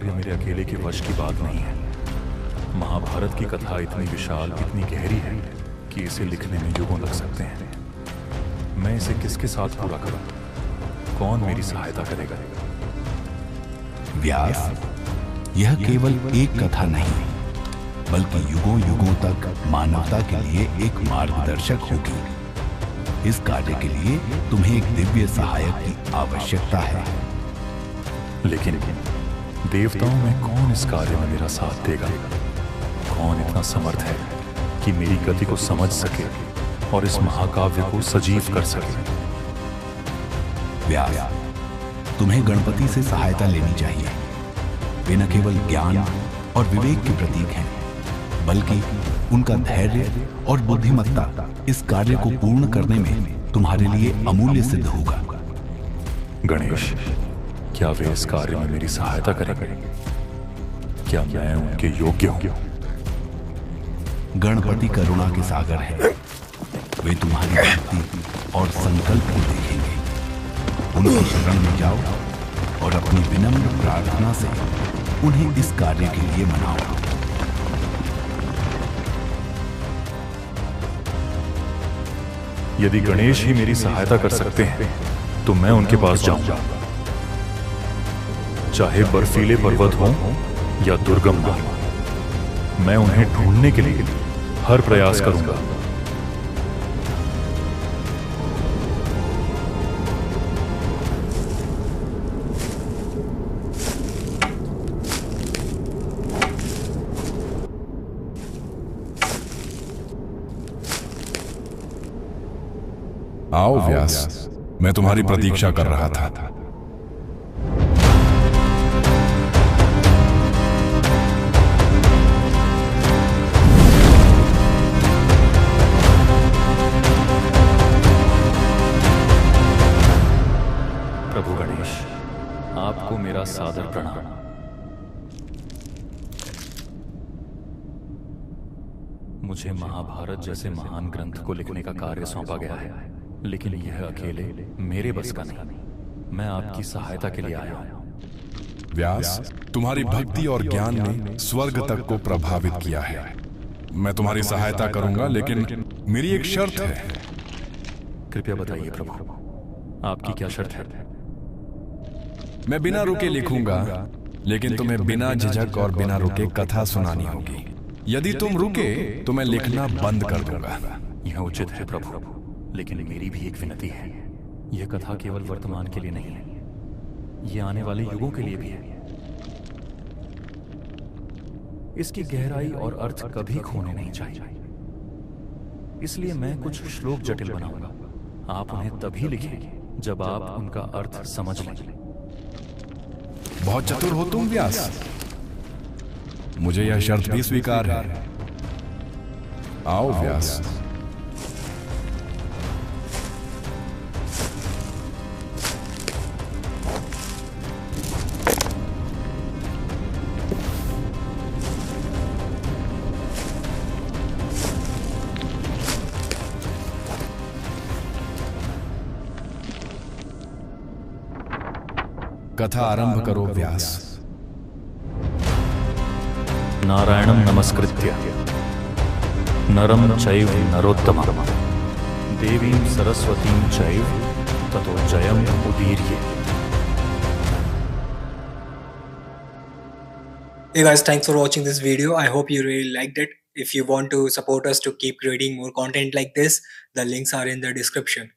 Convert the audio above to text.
कार्य मेरे अकेले के वश की बात नहीं है। महाभारत की कथा इतनी विशाल, इतनी गहरी है कि इसे लिखने में युगों लग सकते हैं। मैं इसे किसके साथ पूरा करूं? कौन मेरी सहायता करेगा? व्यास, यह केवल एक कथा नहीं, बल्कि युगों युगों तक मानवता के लिए एक मार्गदर्शक होगी। इस कार्य के लिए तुम्हें एक दिव्य सहायक की आवश्यकता है। लेकिन देवताओं में कौन इस कार्य में मेरा साथ देगा? कौन इतना समर्थ है कि मेरी गति को समझ सके और इस महाकाव्य को सजीव कर सके? व्यास, तुम्हें गणपति से सहायता लेनी चाहिए। वे न केवल ज्ञान और विवेक के प्रतीक हैं, बल्कि उनका धैर्य और बुद्धिमत्ता इस कार्य को पूर्ण करने में तुम्हारे लिए अमूल्य सिद्ध होगा। गणेश, क्या वे इस कार्य में मेरी सहायता करेंगे? क्या मैं उनके योग्य हूं? गणपति करुणा के सागर हैं। वे तुम्हारी भक्ति और संकल्प को देखेंगे। उनकी शरण में जाओ और अपनी विनम्र प्रार्थना से उन्हें इस कार्य के लिए मनाओ। यदि गणेश ही मेरी सहायता कर सकते हैं तो मैं उनके पास जाऊंगा, चाहे बर्फीले पर्वत हों या दुर्गम मार्ग। मैं उन्हें ढूंढने के लिए हर प्रयास करूंगा। आओ व्यास, मैं तुम्हारी प्रतीक्षा कर रहा था। प्रभु गणेश, आपको मेरा सादर प्रणाम। मुझे महाभारत जैसे महान ग्रंथ को लिखने का कार्य सौंपा गया है, लेकिन यह अकेले मेरे बस का नहीं। मैं आपकी सहायता के लिए आया हूं। व्यास, तुम्हारी भक्ति और ज्ञान ने स्वर्ग तक को प्रभावित किया है। मैं तुम्हारी सहायता करूंगा, लेकिन मेरी एक शर्त है। कृपया बताइए प्रभु, आपकी क्या शर्त है? मैं बिना रुके लिखूंगा, लेकिन तुम्हें बिना झिझक और बिना रुके कथा सुनानी होगी। यदि तुम रुके तो मैं लिखना बंद कर दूंगा। यह उचित है प्रभु, लेकिन मेरी भी एक विनती है। यह कथा केवल वर्तमान के लिए नहीं है, यह आने वाले युगों के लिए भी है। इसकी गहराई और अर्थ कभी खोने नहीं चाहिए। इसलिए मैं कुछ श्लोक जटिल बनाऊंगा। आप उन्हें तभी लिखें जब आप उनका अर्थ समझ लें। बहुत चतुर हो तुम व्यास। मुझे यह शर्त भी स्वीकार है। आओ व्यास। कथा आरंभ करो व्यास। नारायणं नमस्कृत्य नरं चैव नरोत्तमं देवीं सरस्वतीं चैव ततो जयम् उदीर्ये। Hey guys, thanks for watching this video. I hope you really liked it. If you want to support us to keep creating more content like this, the links are in the description.